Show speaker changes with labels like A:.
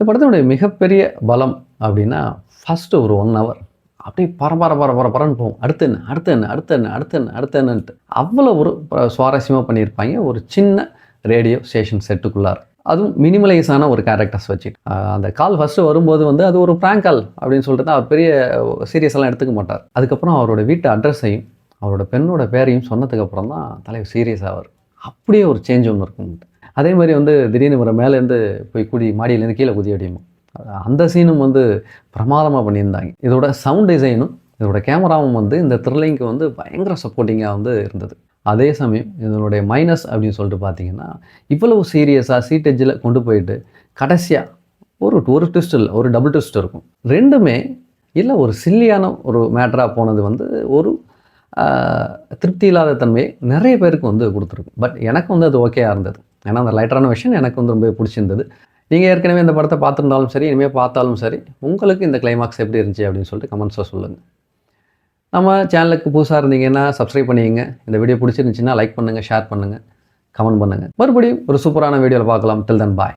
A: இந்த படத்தினுடைய மிகப்பெரிய பலம் அப்படின்னா, ஃபர்ஸ்ட்டு ஒரு 1 ஹவர் அப்படியே பரபரன்னு போகும். அடுத்து என்ன? அடுத்து என்ன? அடுத்து என்ன? அடுத்து என்ன? அடுத்து என்னன்ட்டு. அவ்வளோ ஒரு சுவாரஸ்யமா பண்ணியிருப்பாய்ங்க. ஒரு சின்ன ரேடியோ ஸ்டேஷன் செட்டுக்குள்ளார. அதுவும் மினிமலைஸான ஒரு கேரக்டர்ஸ் வச்சு. அந்த கால் ஃபர்ஸ்ட்டு வரும்போது வந்து அது ஒரு பிராங்க் கால் அப்படின்னு சொல்லிட்டு தான் அவர் பெரிய சீரியஸெல்லாம் எடுத்துக்க மாட்டார். அதுக்கப்புறம் அவரோட வீட்டு அட்ரஸையும், அவரோட பெண்ணோட பேரையும் சொன்னதுக்கப்புறம் தான் தலைவர் சீரியஸ் ஆவார். அப்படியே ஒரு சேஞ்ச் ஒண்ணு இருக்கும். அதே மாரி வந்து திடீர்னு இவர மேலேருந்து போய் மாடியிலேருந்து கீழ குதி அடியுமா. அந்த சீனும் வந்து பிரமாதமா பண்ணியிருந்தாங்க. இதோட சவுண்ட் டிசைனும், இதோட கேமராவும் வந்து இந்த த்ரில்லிங்க்கு வந்து பயங்கர சப்போர்ட்டிங்கா வந்து இருந்தது. அதே சமயம் இதனுடைய மைனஸ் அப்படின்னு சொல்லிட்டு பார்த்தீங்கன்னா, இவ்வளவு சீரியஸா சீட் எட்ஜில கொண்டு போயிட்டு கடைசியா ஒரு ட்விஸ்ட் இல்ல, ஒரு டபுள் ட்விஸ்ட் இருக்கும். 2மே இல்ல ஒரு சில்லியான ஒரு மேட்டரா போனது வந்து ஒரு திருப்தி இல்லாத தன்மையை நெறைய பேருக்கு வந்து குடுத்துருக்கும். பட் எனக்கு வந்து அது ஓகேயா இருந்தது. ஏன்னா அந்த லைட்டரான விஷயம் எனக்கு வந்து ரொம்ப பிடிச்சிருந்தது. நீங்க ஏற்கனவே இந்த படத்த பார்த்திருந்தாலும் சரி, இனிமே பார்த்தாலும் சரி, உங்களுக்கு இந்த கிளைமாக்ஸ் எப்படி இருந்துச்சு அப்படின்னு சொல்லிட்டு கமெண்ட்ஸ்ல சொல்லுங்க. நம்ம சேனலுக்கு புதுசா இருந்தீங்கன்னா சப்ஸ்கிரைப் பண்ணிக்கங்க. இந்த வீடியோ பிடிச்சிருந்துச்சுன்னா லைக் பண்ணுங்க, ஷேர் பண்ணுங்க, கமெண்ட் பண்ணுங்க. மறுபடியும் ஒரு சூப்பரான வீடியோல பார்க்கலாம். டில் தென் பாய்.